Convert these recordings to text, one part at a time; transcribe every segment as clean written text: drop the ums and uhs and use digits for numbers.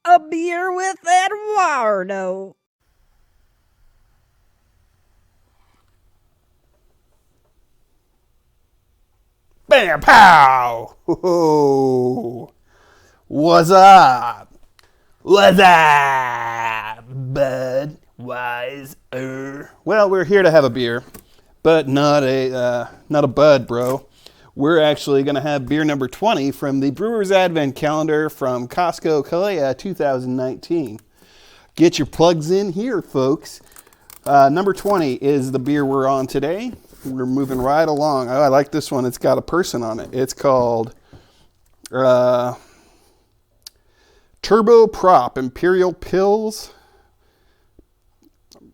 A beer with Edwardo. Bam, pow! Ho-ho. What's up? What's up, bud? Well, we're here to have a beer, but not a bud, bro. We're actually going to have beer number 20 from the Brewer's Advent Calendar from Costco, Kalea, 2019. Get your plugs in here, folks. Number 20 is the beer we're on today. We're moving right along. Oh, I like this one. It's got a person on it. It's called Turbo Prop Imperial Pils.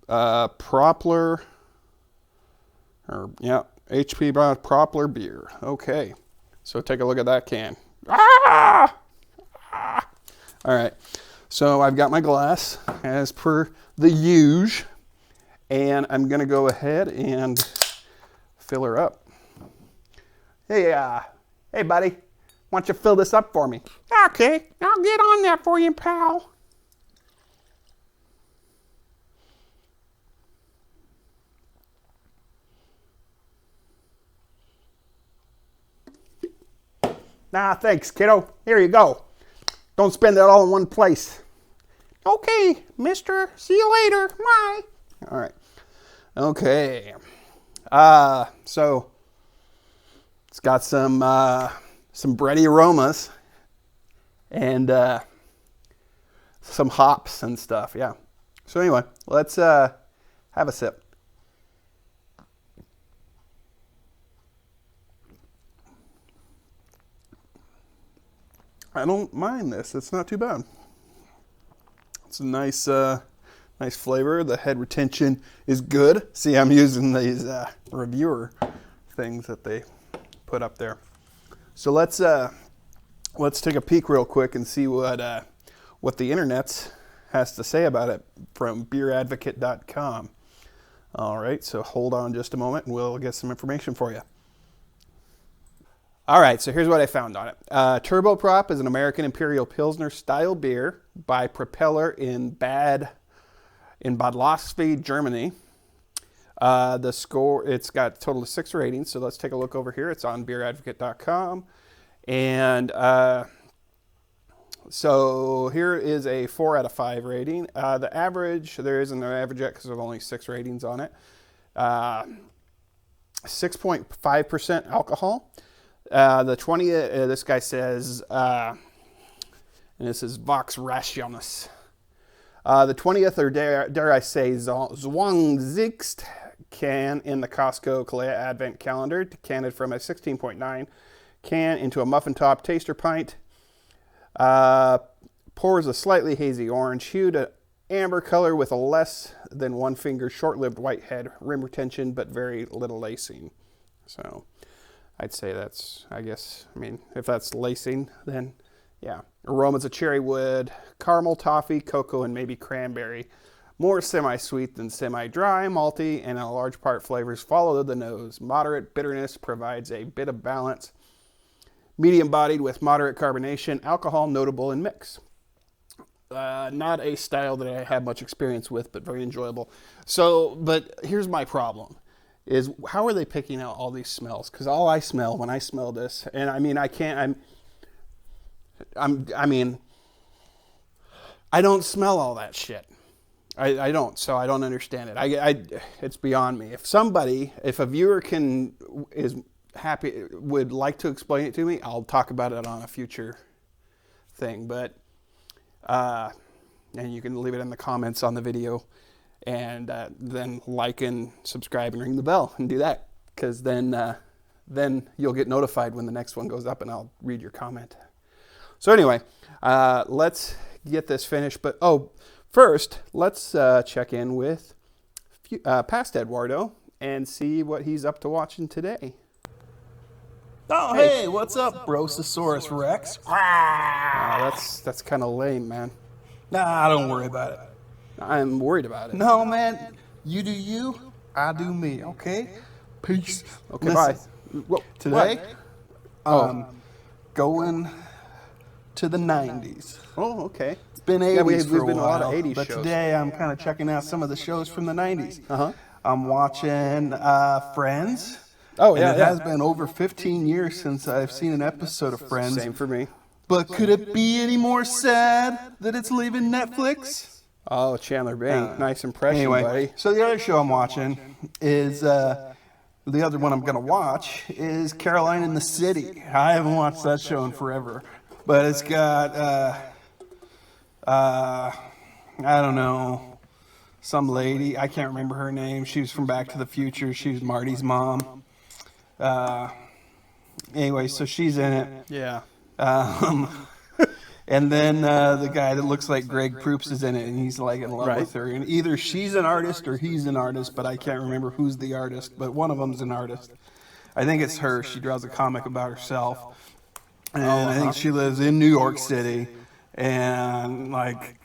Propler. HP Propler beer. Okay. So take a look at that can. Ah! All right. So I've got my glass as per the usual. And I'm going to go ahead and fill her up. Hey, buddy, why don't you fill this up for me? Okay, I'll get on that for you, pal. Nah, thanks, kiddo. Here you go. Don't spend it all in one place. Okay, mister. See you later. Bye. All right. Okay. So it's got some bready aromas and some hops and stuff. Yeah. So anyway, let's have a sip. I don't mind this. It's not too bad. It's a nice flavor. The head retention is good. See, I'm using these reviewer things that they put up there. So let's take a peek real quick and see what the internet has to say about it from beeradvocate.com. All right, so hold on just a moment and we'll get some information for you. All right, so here's what I found on it. Turbo Prop is an American Imperial Pilsner style beer by Propeller in Bad Losby, Germany. The score, it's got a total of 6 ratings, so let's take a look over here. It's on beeradvocate.com. And so here is a 4 out of 5 rating. The average, there isn't an average yet because there's only 6 ratings on it. 6.5% alcohol. The 20, this guy says, and this is Vox Rationis. The 20th, or dare I say, Zwanzigst can in the Costco Kalea Advent Calendar, decanted from a 16.9 can into a muffin top taster pint. Pours a slightly hazy orange hue to amber color with a less than 1 finger short-lived white head, rim retention, but very little lacing. So I'd say that's, if that's lacing, then yeah. Aromas of cherry wood, caramel, toffee, cocoa, and maybe cranberry. More semi-sweet than semi-dry, malty, and in a large part flavors follow the nose. Moderate bitterness provides a bit of balance. Medium-bodied with moderate carbonation. Alcohol notable in mix. Not a style that I have much experience with, but very enjoyable. So, but here's my problem. Is how are they picking out all these smells? Because all I smell when I smell this, and I don't smell all that shit. I don't, so I don't understand it. It's beyond me. If a viewer is happy, would like to explain it to me, I'll talk about it on a future thing. But, and you can leave it in the comments on the video, and then like and subscribe and ring the bell and do that, because then you'll get notified when the next one goes up, and I'll read your comment. So anyway, let's get this finished. But first, let's check in with past Edwardo and see what he's up to watching today. Oh, hey, what's up, Brososaurus Rex? That's kind of lame, man. Nah, don't worry about it. I'm worried about it. No, man, you do you, I do me, okay? Peace. Okay, bye. Today, going to the 90s. Oh, okay. been 80s we've for a been a lot of while, 80s but shows. today I'm kind of checking out some of the shows from the 90s. Uh-huh. I'm watching Friends. Oh, and yeah, it yeah. has been over 15 years since I've seen an episode of Friends. Same for me. But could it be any more sad that it's leaving Netflix? Oh, Chandler Bing. Nice impression, Anyway, buddy. so the other show I'm watching is, the other one I'm going to watch is Caroline in the City. I haven't watched that show in forever. But it's got, I don't know, some lady. I can't remember her name. She was from Back to the Future. She was Marty's mom. Anyway, so she's in it. Yeah. And then the guy that looks like Greg Proops is in it, and he's like in love Right. with her. And either she's an artist or he's an artist, but I can't remember who's the artist. But one of them's an artist. I think it's her. She draws a comic about herself, and I think she lives in New York City. And like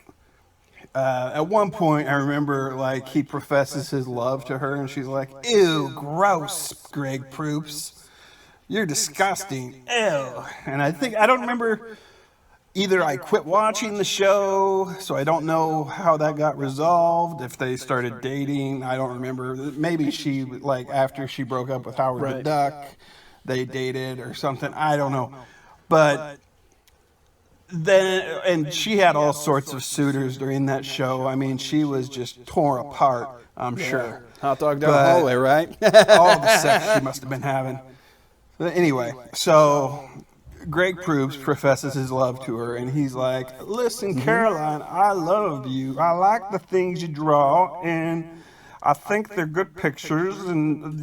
at one point, I remember like he professes his love to her, and she's like, "Ew, gross, Greg Proops. You're disgusting. Ew." And I don't remember. Either I quit watching the show, so I don't know how that got resolved, if they started dating, I don't remember. Maybe she, like, after she broke up with Howard the Duck, they dated or something, I don't know. But then, and she had all sorts of suitors during that show. I mean, she was just torn apart, I'm sure. Hot dog down the hallway, right? All the sex she must have been having. But anyway, so Greg Proops professes his love to her, and he's like, "Listen, Caroline, I love you. I like the things you draw, and I think they're good pictures, and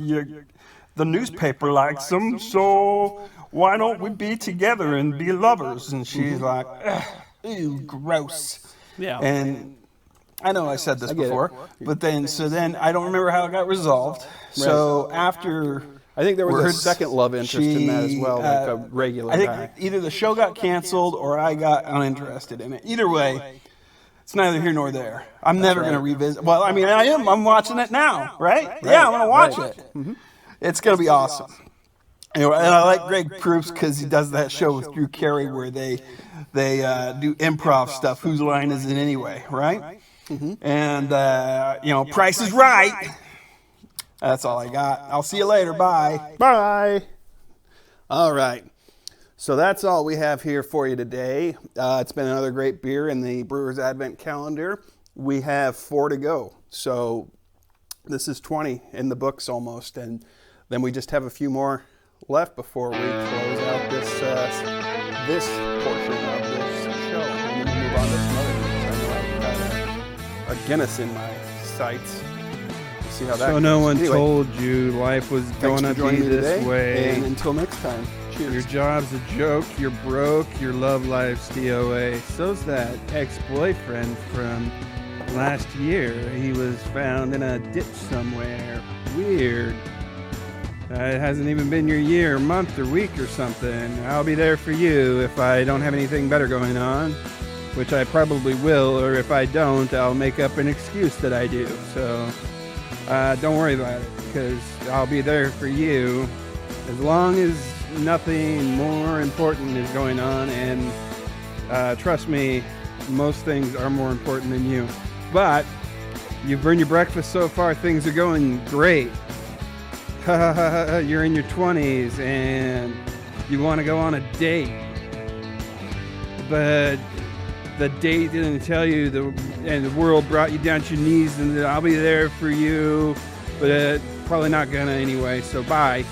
the newspaper likes them, so why don't we be together and be lovers?" And she's like, "Ew, gross." Yeah. And I know I said this before, but then I don't remember how it got resolved. So after... I think there was a second love interest in that as well, like a regular I think guy. either the show got canceled or I got uninterested in it. Either way, it's neither here nor there. I'm never going to revisit. Well, I mean, I am. I'm watching it now, right? Yeah, I'm going to watch it. Mm-hmm. It's going to be awesome. Anyway, and I like Greg Proops because he does that show with Drew Carey where they do improv stuff. Whose line is it anyway, right? Mm-hmm. And, Price is Right. That's all I got. I'll see you later. Bye. Bye. All right. So that's all we have here for you today. It's been another great beer in the Brewer's Advent calendar. We have 4 to go. So this is 20 in the books almost. And then we just have a few more left before we close out this portion of this show. And then we'll move on to some other things. I know I've got a Guinness in my sights. See how that So goes. no one Anyway, told you life was thanks going for to joining be me this today, way. And until next time, cheers. Your job's a joke, you're broke, your love life's DOA. So's that ex-boyfriend from last year. He was found in a ditch somewhere. Weird. It hasn't even been your year, month, or week or something. I'll be there for you if I don't have anything better going on, which I probably will, or if I don't, I'll make up an excuse that I do. So don't worry about it, because I'll be there for you as long as nothing more important is going on, and trust me, most things are more important than you. But you've burned your breakfast so far, things are going great. You're in your 20s and you want to go on a date, but the date didn't tell you, and the world brought you down to your knees, and I'll be there for you, but probably not gonna anyway, so bye.